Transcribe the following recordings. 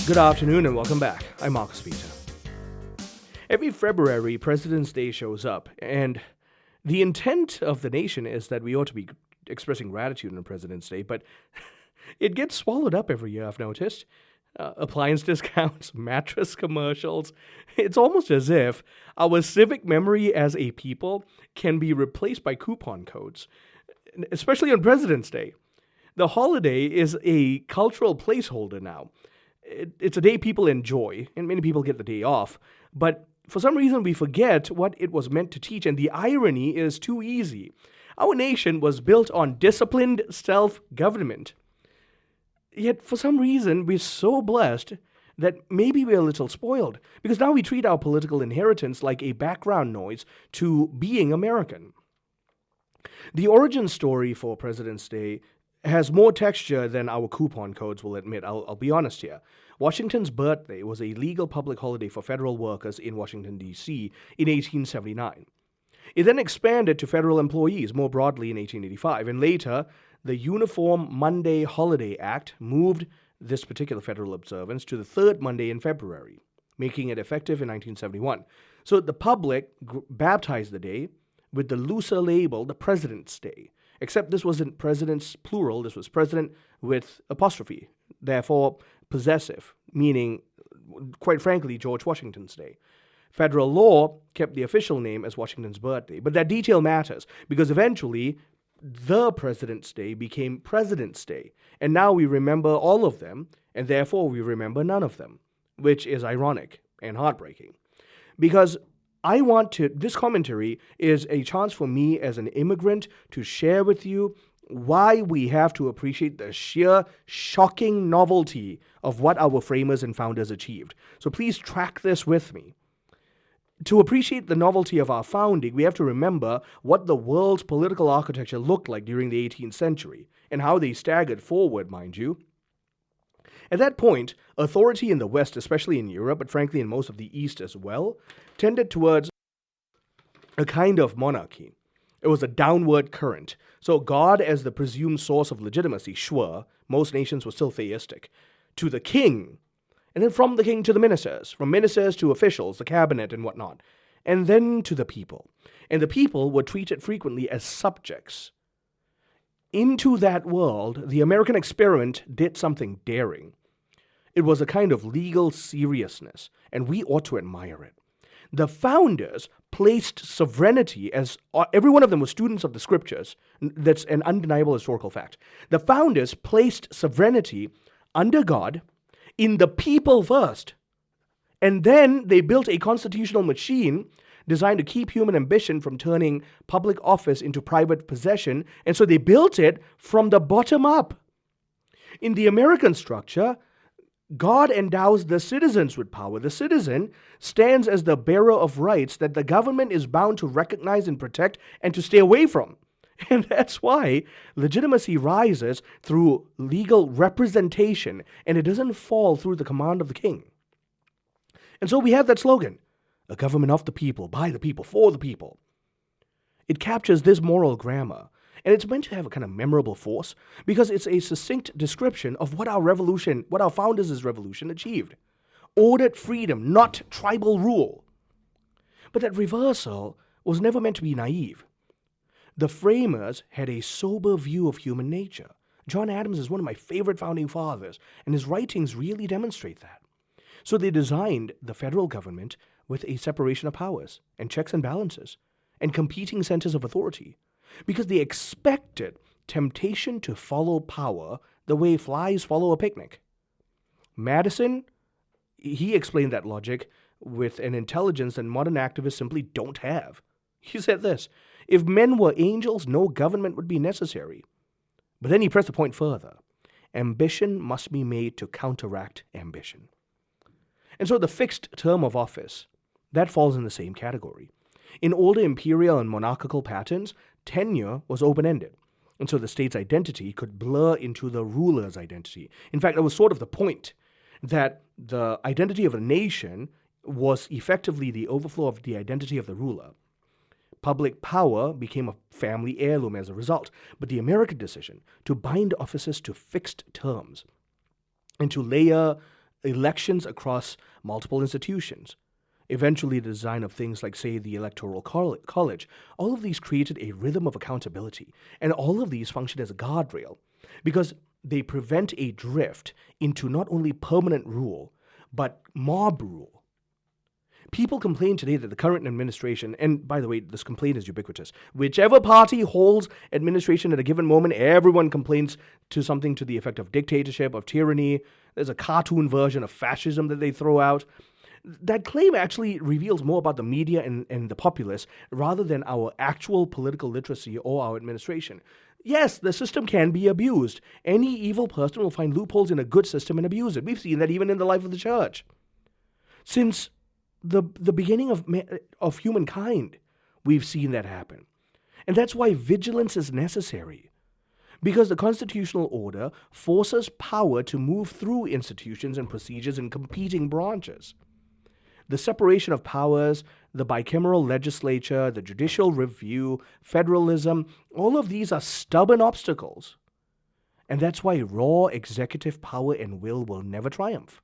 Good afternoon and welcome back. I'm Marcus Peter. Every February, President's Day shows up, and the intent of the nation is that we ought to be expressing gratitude on President's Day, but it gets swallowed up every year, I've noticed. Appliance discounts, mattress commercials. It's almost as if our civic memory as a people can be replaced by coupon codes, especially on President's Day. The holiday is a cultural placeholder now. It's a day people enjoy, and many people get the day off, but for some reason we forget what it was meant to teach, and the irony is too easy. Our nation was built on disciplined self-government. Yet, for some reason, we're so blessed that maybe we're a little spoiled, because now we treat our political inheritance like a background noise to being American. The origin story for President's Day has more texture than our coupon codes will admit. I'll be honest here. Washington's birthday was a legal public holiday for federal workers in Washington, D.C. in 1879. It then expanded to federal employees more broadly in 1885, and later, the Uniform Monday Holiday Act moved this particular federal observance to the third Monday in February, making it effective in 1971. So the public baptized the day with the looser label, the President's Day. Except this wasn't president's plural, this was president with apostrophe, therefore possessive, meaning, quite frankly, George Washington's Day. Federal law kept the official name as Washington's birthday, but that detail matters because eventually the President's Day became President's Day, and now we remember all of them, and therefore we remember none of them, which is ironic and heartbreaking. Because this commentary is a chance for me as an immigrant to share with you why we have to appreciate the sheer shocking novelty of what our framers and founders achieved. So please track this with me. To appreciate the novelty of our founding, we have to remember what the world's political architecture looked like during the 18th century, and how they staggered forward, mind you. At that point, authority in the West, especially in Europe, but frankly in most of the East as well, tended towards a kind of monarchy. It was a downward current. So God as the presumed source of legitimacy, sure, most nations were still theistic, to the king, and then from the king to the ministers, from ministers to officials, the cabinet and whatnot, and then to the people. And the people were treated frequently as subjects. Into that world, the American experiment did something daring. It was a kind of legal seriousness, and we ought to admire it. The founders placed sovereignty as every one of them was students of the scriptures. That's an undeniable historical fact. The founders placed sovereignty under God in the people first. And then they built a constitutional machine designed to keep human ambition from turning public office into private possession. And so they built it from the bottom up. In the American structure, God endows the citizens with power. The citizen stands as the bearer of rights that the government is bound to recognize and protect and to stay away from. And that's why legitimacy rises through legal representation, and it doesn't fall through the command of the king. And so we have that slogan, a government of the people, by the people, for the people. It captures this moral grammar. And it's meant to have a kind of memorable force because it's a succinct description of what our founders' revolution achieved. Ordered freedom, not tribal rule. But that reversal was never meant to be naive. The framers had a sober view of human nature. John Adams is one of my favorite founding fathers, and his writings really demonstrate that. So they designed the federal government with a separation of powers and checks and balances and competing centers of authority, because they expected temptation to follow power the way flies follow a picnic. Madison, he explained that logic with an intelligence that modern activists simply don't have. He said this, if men were angels, no government would be necessary. But then he pressed the point further. Ambition must be made to counteract ambition. And so the fixed term of office, that falls in the same category. In older imperial and monarchical patterns, tenure was open-ended, and so the state's identity could blur into the ruler's identity. In fact, that was sort of the point, that the identity of a nation was effectively the overflow of the identity of the ruler. Public power became a family heirloom as a result, but the American decision to bind offices to fixed terms and to layer elections across multiple institutions, eventually the design of things like, say, the Electoral College, all of these created a rhythm of accountability. And all of these function as a guardrail because they prevent a drift into not only permanent rule, but mob rule. People complain today that the current administration, and by the way, this complaint is ubiquitous, whichever party holds administration at a given moment, everyone complains to something to the effect of dictatorship, of tyranny. There's a cartoon version of fascism that they throw out. That claim actually reveals more about the media and the populace rather than our actual political literacy or our administration. Yes, the system can be abused. Any evil person will find loopholes in a good system and abuse it. We've seen that even in the life of the church. Since the beginning of humankind, we've seen that happen. And that's why vigilance is necessary. Because the constitutional order forces power to move through institutions and procedures in competing branches. The separation of powers, the bicameral legislature, the judicial review, federalism, all of these are stubborn obstacles. And that's why raw executive power and will never triumph.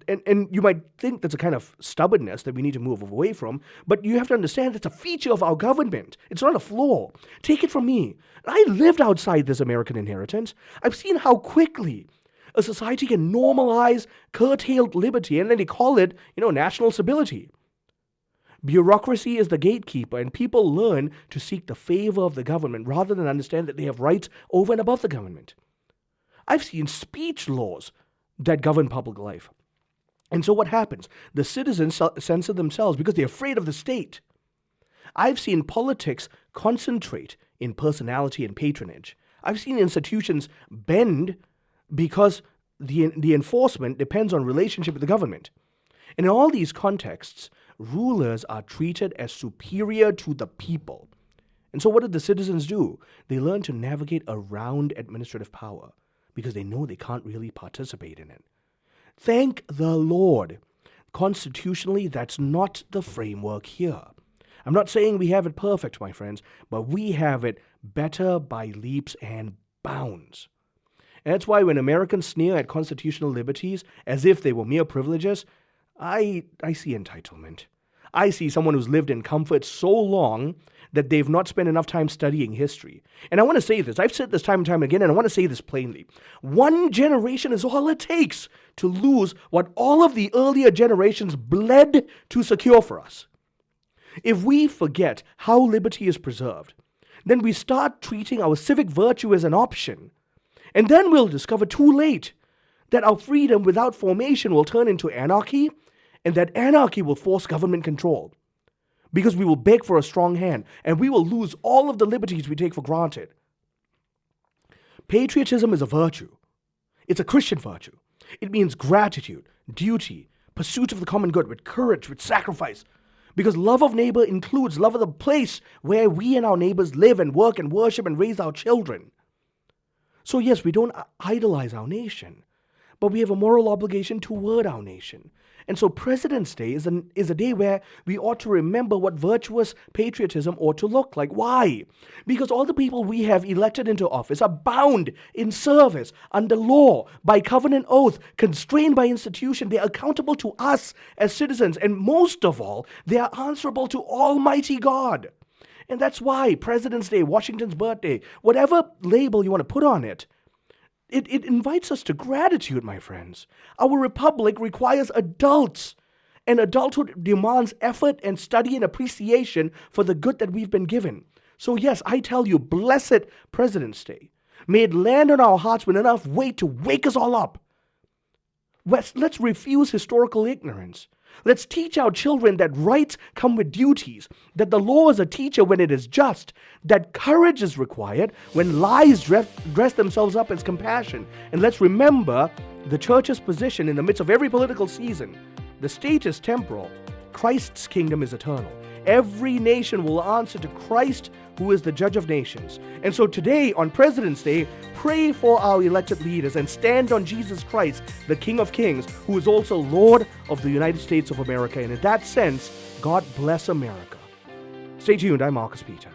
And you might think that's a kind of stubbornness that we need to move away from, but you have to understand that's a feature of our government. It's not a flaw. Take it from me. I lived outside this American inheritance. I've seen how quickly a society can normalize curtailed liberty, and then they call it, national stability. Bureaucracy is the gatekeeper, and people learn to seek the favor of the government rather than understand that they have rights over and above the government. I've seen speech laws that govern public life. And so what happens? The citizens censor themselves because they're afraid of the state. I've seen politics concentrate in personality and patronage. I've seen institutions bend because the enforcement depends on relationship with the government. And in all these contexts, rulers are treated as superior to the people. And so what did the citizens do? They learn to navigate around administrative power because they know they can't really participate in it. Thank the Lord. Constitutionally, that's not the framework here. I'm not saying we have it perfect, my friends, but we have it better by leaps and bounds. And that's why when Americans sneer at constitutional liberties as if they were mere privileges, I see entitlement. I see someone who's lived in comfort so long that they've not spent enough time studying history. And I want to say this. I've said this time and time again, and I want to say this plainly. One generation is all it takes to lose what all of the earlier generations bled to secure for us. If we forget how liberty is preserved, then we start treating our civic virtue as an option. And then we'll discover too late that our freedom without formation will turn into anarchy, and that anarchy will force government control. Because we will beg for a strong hand, and we will lose all of the liberties we take for granted. Patriotism is a virtue. It's a Christian virtue. It means gratitude, duty, pursuit of the common good with courage, with sacrifice. Because love of neighbor includes love of the place where we and our neighbors live and work and worship and raise our children. So yes, we don't idolize our nation, but we have a moral obligation toward our nation. And so President's Day is a day where we ought to remember what virtuous patriotism ought to look like. Why? Because all the people we have elected into office are bound in service, under law, by covenant oath, constrained by institution. They are accountable to us as citizens. And most of all, they are answerable to Almighty God. And that's why President's Day, Washington's birthday, whatever label you want to put on it, it invites us to gratitude, my friends. Our republic requires adults, and adulthood demands effort and study and appreciation for the good that we've been given. So yes, I tell you, blessed President's Day. May it land on our hearts with enough weight to wake us all up. Let's refuse historical ignorance. Let's teach our children that rights come with duties, that the law is a teacher when it is just, that courage is required when lies dress themselves up as compassion. And let's remember the church's position in the midst of every political season. The state is temporal. Christ's kingdom is eternal. Every nation will answer to Christ, who is the judge of nations. And so today, on President's Day, pray for our elected leaders and stand on Jesus Christ, the King of Kings, who is also Lord of the United States of America. And in that sense, God bless America. Stay tuned. I'm Marcus Peter.